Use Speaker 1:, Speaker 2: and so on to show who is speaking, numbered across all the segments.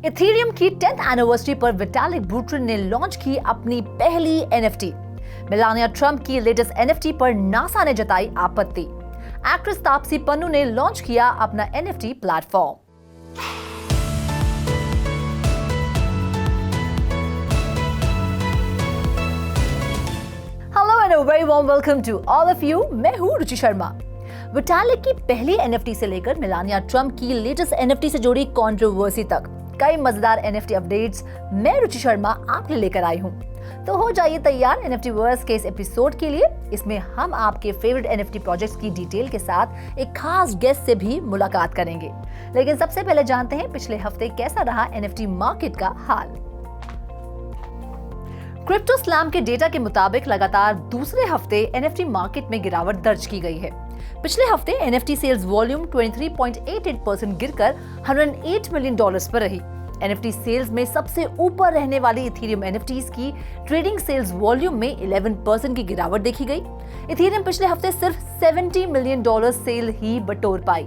Speaker 1: Ethereum की 10th anniversary पर Vitalik Buterin ने लॉन्च की अपनी पहली एनएफटी। मेलानिया ट्रंप की लेटेस्ट एनएफटी पर नासा ने जताई आपत्ति। एक्ट्रेस तापसी पन्नू ने लॉन्च किया अपना NFT platform. Hello and a very warm welcome to all of you. मैं हूं रुचि शर्मा। विटालिक की पहली एनएफटी से लेकर मेलानिया ट्रंप की लेटेस्ट एनएफटी से जुड़ी कंट्रोवर्सी तक कई मजेदार एनएफटी अपडेट्स मैं रुचि शर्मा आपके लिए लेकर आई हूं। तो हो जाइए तैयार एनएफटी वर्स के इस एपिसोड के लिए। इसमें हम आपके फेवरेट एनएफटी प्रोजेक्ट्स की डिटेल के साथ एक खास गेस्ट से भी मुलाकात करेंगे। लेकिन सबसे पहले जानते हैं पिछले हफ्ते कैसा रहा एनएफटी मार्केट का हाल। क्रिप्टो स्लैम के डेटा के मुताबिक लगातार दूसरे हफ्ते एनएफटी मार्केट में गिरावट दर्ज की गई है। पिछले हफ्ते एनएफटी सेल्स वॉल्यूम 23.88% गिरकर $108 मिलियन पर रही। एनएफटी सेल्स में सबसे ऊपर रहने वाली इथेरियम एनएफटीज की ट्रेडिंग सेल्स वॉल्यूम में 11% की गिरावट देखी गई। इथेरियम पिछले हफ्ते सिर्फ $70 मिलियन सेल ही बटोर पाई।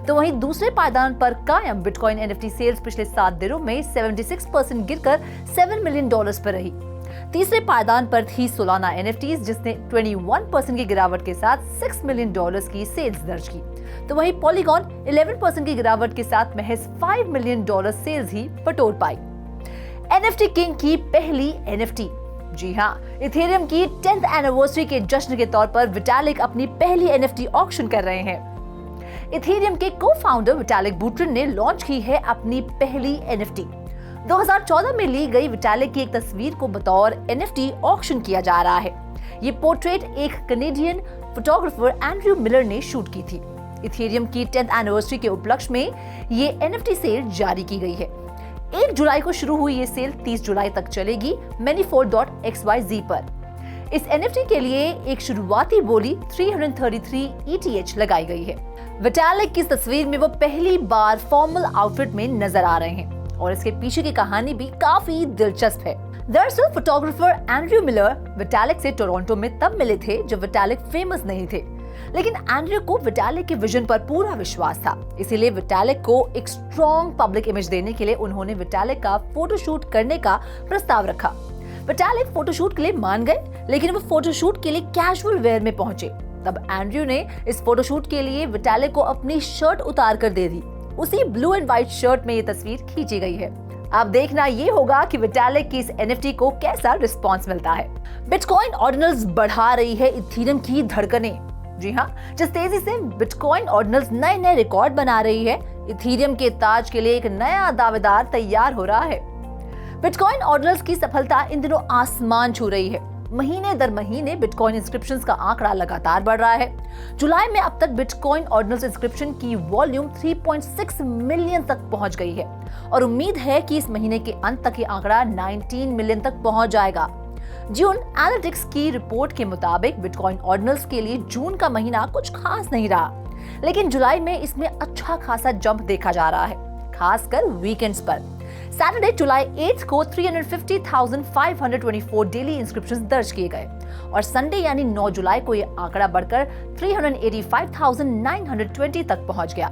Speaker 1: तो वहीं दूसरे पायदान पर कायम बिटकॉइन एनएफटी सेल्स पिछले 7 दिनों में 76% गिरकर $7 मिलियन पर रही। तीसरे पायदान पर थी सोलाना एनएफटीज जिसने 21% की गिरावट के साथ $6 मिलियन की सेल्स दर्ज की। तो वहीं पॉलीगॉन 11% की गिरावट के साथ महज $5 मिलियन सेल्स ही बटोर पाई। एनएफटी किंग की पहली एनएफटी, जी हाँ, इथेरियम की 10th एनिवर्सरी के जश्न के तौर पर विटालिक अपनी पहली एनएफटी ऑक्शन कर रहे हैं। इथेरियम के को-फाउंडर विटालिक बुटेरिन ने लॉन्च की है अपनी पहली एनएफटी। 2014 में ली गई विटालिक की एक तस्वीर को बतौर एनएफटी ऑक्शन किया जा रहा है। ये पोर्ट्रेट एक कनेडियन फोटोग्राफर एंड्रयू मिलर ने शूट की थी। इथेरियम की 10th एनिवर्सरी के उपलक्ष्य में ये एनएफटी सेल जारी की गई है। 1 जुलाई को शुरू हुई ये सेल 30 जुलाई तक चलेगी Manifold.xyz पर। इस एनएफटी के लिए एक शुरुआती बोली 333 ETH लगाई गई है। विटालिक की इस तस्वीर में वो पहली बार फॉर्मल आउटफिट में नजर आ रहे हैं और इसके पीछे की कहानी भी काफी दिलचस्प है। दरअसल फोटोग्राफर एंड्रयू मिलर विटालिक से टोरंटो में तब मिले थे जब विटालिक फेमस नहीं थे, लेकिन एंड्रयू को विटालिक के विजन पर पूरा विश्वास था। इसीलिए विटालिक को एक स्ट्रॉन्ग पब्लिक इमेज देने के लिए उन्होंने विटालिक का फोटोशूट करने का प्रस्ताव रखा। विटालिक फोटोशूट के लिए मान गए, लेकिन वो फोटोशूट के लिए कैजुअल वेयर में पहुंचे। तब एंड्रयू ने इस फोटोशूट के लिए विटालिक को अपनी शर्ट उतार कर दे दी। उसी ब्लू एंड व्हाइट शर्ट में ये तस्वीर खींची गई है। अब देखना ये होगा कि विटालिक की इस एनएफटी को कैसा रिस्पांस मिलता है। बिटकॉइन ऑर्डिनल्स बढ़ा रही है इथेरियम की धड़कनें। जी हाँ, जिस तेजी से बिटकॉइन ऑर्डिनल्स नए नए रिकॉर्ड बना रही है, इथेरियम के ताज के लिए एक नया दावेदार तैयार हो रहा है। बिटकॉइन ऑर्डिनल्स की सफलता इन दिनों आसमान छू रही है। महीने दर महीने बिटकॉइन इंस्क्रिप्शंस का आंकड़ा लगातार बढ़ रहा है। जुलाई में अब तक बिटकॉइन ऑर्डिनल्स इंस्क्रिप्शन की वॉल्यूम 3.6 मिलियन तक पहुंच गई है और उम्मीद है कि इस महीने के अंत तक ये आंकड़ा 19 मिलियन तक पहुंच जाएगा। जून एनालिटिक्स की रिपोर्ट के मुताबिक बिटकॉइन ऑर्डिनल्स के लिए जून का महीना कुछ खास नहीं रहा, लेकिन जुलाई में इसमें अच्छा खासा जंप देखा जा रहा है, खासकर वीकेंड्स पर। सैटरडे जुलाई 8 को 350,524 डेली इंस्क्रिप्शंस दर्ज किए गए और संडे यानी 9 जुलाई को यह आंकड़ा बढ़कर 385,920 तक पहुंच गया।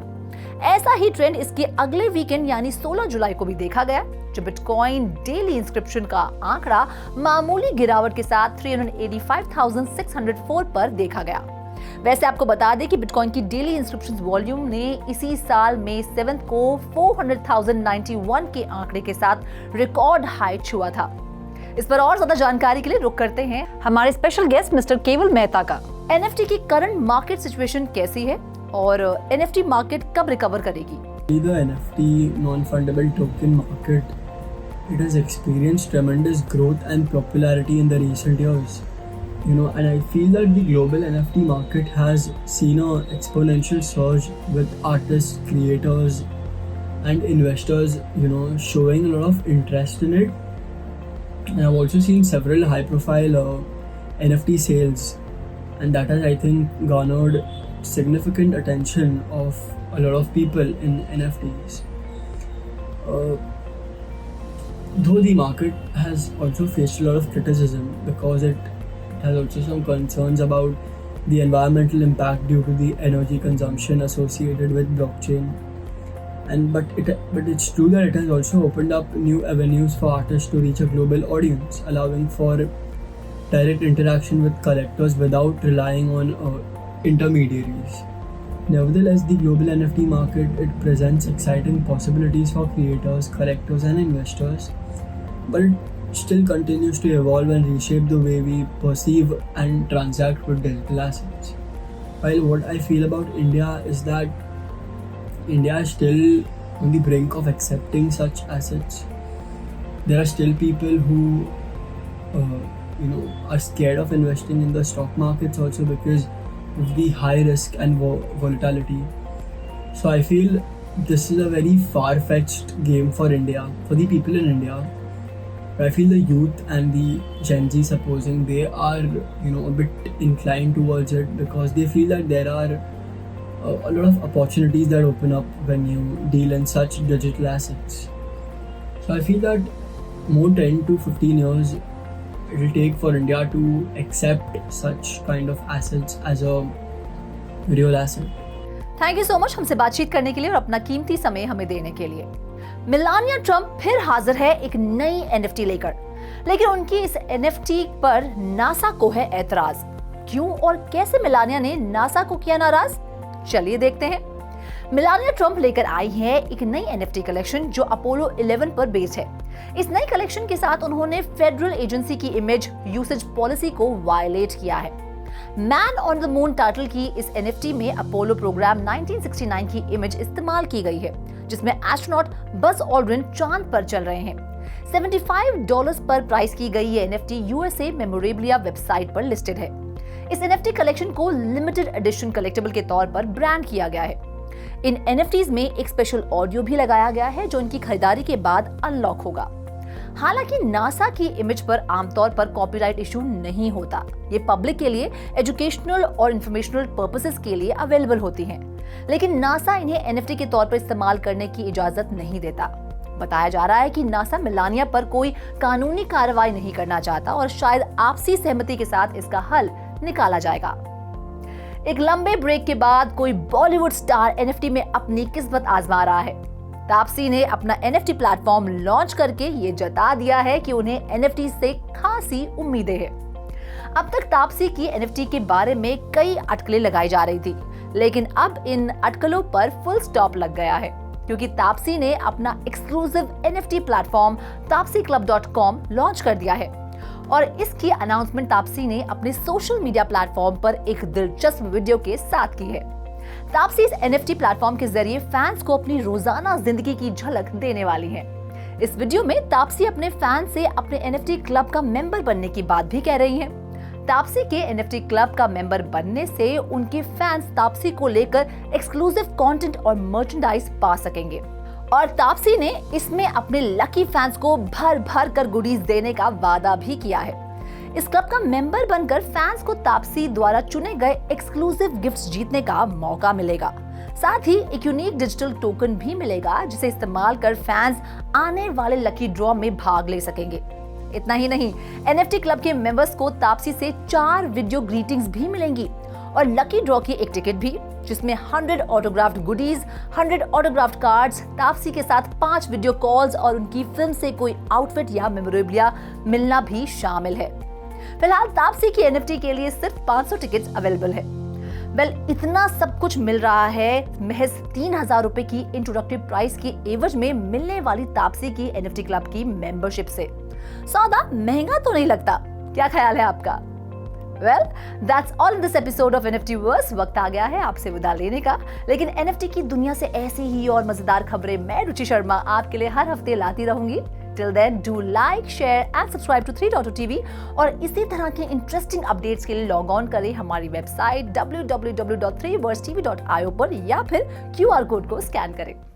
Speaker 1: ऐसा ही ट्रेंड इसके अगले वीकेंड यानी 16 जुलाई को भी देखा गया, जब बिटकॉइन डेली इंस्क्रिप्शन का आंकड़ा मामूली गिरावट के साथ 385,604 पर देखा गया। वैसे आपको बता दें कि बिटकॉइन की डेली इंस्क्रिप्शंस वॉल्यूम ने इसी साल में 7 को 400,091 के आंकड़े के साथ रिकॉर्ड हाई छुआ था। इस पर और ज्यादा जानकारी के लिए रुक करते हैं हमारे स्पेशल गेस्ट मिस्टर केवल मेहता का। एनएफटी की करंट मार्केट सिचुएशन कैसी है और एनएफटी मार्केट कब रिकवर करेगी?
Speaker 2: The NFT non-fungible token market, it has experienced tremendous growth and popularity in the recent years. And I feel that the global NFT market has seen an exponential surge with artists, creators, and investors, showing a lot of interest in it. And I've also seen several high-profile NFT sales, and that has, I think, garnered significant attention of a lot of people in NFTs. Though the market has also faced a lot of criticism because it has also some concerns about the environmental impact due to the energy consumption associated with blockchain. but it's true that it has also opened up new avenues for artists to reach a global audience, allowing for direct interaction with collectors without relying on intermediaries. Nevertheless, the global NFT market, it presents exciting possibilities for creators, collectors, and investors, but it still continues to evolve and reshape the way we perceive and transact with digital assets. While what I feel about India is that India is still on the brink of accepting such assets. There are still people who, are scared of investing in the stock markets also because of the high risk and volatility. So I feel this is a very far-fetched game for India, for the people in India. I feel the youth and the Gen Z, supposing they are, a bit inclined towards it because they feel that there are a lot of opportunities that open up when you deal in such digital assets. So I feel that more 10 to 15 years it will take for India to accept such kind of assets as a real asset.
Speaker 1: Thank you so much हमसे बातचीत करने के लिए और अपना कीमती समय हमें देने के लिए। मेलानिया ट्रंप फिर हाजिर है एक नई एनएफटी लेकर, लेकिन उनकी इस एनएफटी पर नासा को है एतराज। क्यों और कैसे मेलानिया ने नासा को किया नाराज, चलिए देखते हैं। मेलानिया ट्रंप लेकर आई है एक नई एनएफटी कलेक्शन जो अपोलो 11 पर बेस्ड है। इस नई कलेक्शन के साथ उन्होंने फेडरल एजेंसी की इमेज यूसेज पॉलिसी को वायलेट किया है। Man on the moon title की इस एनएफटी में अपोलो प्रोग्राम 1969 की इमेज इस्तेमाल की गई है, जिसमें एस्ट्रोनॉट बज ऑल्ड्रिन चांद पर चल रहे हैं। $75 पर प्राइस की गई ये एनएफटी यूएसए मेमोरेबिलिया वेबसाइट पर लिस्टेड है। इस एनएफटी कलेक्शन को लिमिटेड एडिशन कलेक्टिबल के तौर पर ब्रांड किया गया है। इन एनएफटीज में एक स्पेशल ऑडियो भी लगाया गया है जो इनकी खरीदारी के बाद अनलॉक होगा। हालांकि नासा की इमेज पर आमतौर पर कॉपीराइट इशू नहीं होता, ये पब्लिक के लिए एजुकेशनल और इंफॉर्मेशनल पर्पसेस के लिए अवेलेबल होती हैं, लेकिन नासा इन्हें एनएफटी के तौर पर इस्तेमाल करने की इजाजत नहीं देता। बताया जा रहा है कि नासा मेलानिया पर कोई कानूनी कार्रवाई नहीं करना चाहता और शायद आपसी सहमति के साथ इसका हल निकाला जाएगा। एक लंबे ब्रेक के बाद कोई बॉलीवुड स्टार एनएफटी में अपनी किस्मत आजमा रहा है। तापसी ने अपना एनएफटी प्लेटफॉर्म लॉन्च करके ये जता दिया है कि उन्हें एनएफटी से खासी उम्मीदें हैं। अब तक तापसी की एनएफटी के बारे में कई अटकलें लगाई जा रही थी, लेकिन अब इन अटकलों पर फुल स्टॉप लग गया है क्योंकि तापसी ने अपना exclusive NFT platform tapsiclub.com launch कर दिया है और इसकी अनाउंसमेंट तापसी ने अपने सोशल मीडिया प्लेटफॉर्म पर एक दिलचस्प वीडियो के साथ की है। तापसी इस एनएफटी प्लेटफॉर्म के जरिए फैंस को अपनी रोजाना जिंदगी की झलक देने वाली है। इस वीडियो में तापसी अपने फैंस से अपने एनएफटी क्लब का मेंबर बनने की बात भी कह रही हैं। तापसी के एनएफटी क्लब का मेंबर बनने से उनके फैंस तापसी को लेकर एक्सक्लूसिव कंटेंट और मर्चेंडाइज पा सकेंगे और तापसी ने इसमें अपने लकी फैंस को भर भर कर गुडीज देने का वादा भी किया है। इस क्लब का मेंबर बनकर फैंस को तापसी द्वारा चुने गए एक्सक्लूसिव गिफ्ट्स जीतने का मौका मिलेगा। साथ ही एक यूनिक डिजिटल टोकन भी मिलेगा जिसे इस्तेमाल कर फैंस आने वाले लकी ड्रॉ में भाग ले सकेंगे। इतना ही नहीं, एनएफटी क्लब के मेंबर्स को तापसी से 4 वीडियो ग्रीटिंग्स भी मिलेंगी और लकी ड्रॉ की एक टिकट भी जिसमें 100 ऑटोग्राफ्ड गुडीज, 100 ऑटोग्राफ्ड कार्ड्स, तापसी के साथ 5 वीडियो कॉल्स और उनकी फिल्म से कोई आउटफिट या मेमोरेबिलिया मिलना भी शामिल है। फिलहाल तापसी की एनएफटी के लिए सिर्फ 500 टिकट्स अवेलेबल है। इतना सब कुछ मिल रहा है महज 3000 रुपए की इंट्रोडक्टरी प्राइस के एवज में मिलने वाली तापसी की एनएफटी क्लब की मेंबरशिप से। सौदा महंगा तो नहीं लगता, क्या ख्याल है आपका? Well, that's all in this episode of NFTverse। वक्त आ गया है आपसे विदा लेने का, लेकिन NFT की दुनिया से ऐसी ही और मजेदार खबरें मैं रुचि शर्मा आपके लिए हर हफ्ते लाती रहूंगी। Till then, do like, share and subscribe to 3.2TV और इसी तरह के इंटरेस्टिंग अपडेट्स के लिए लॉग ऑन करें हमारी वेबसाइट www.3versetv.io पर या फिर QR कोड को स्कैन करें।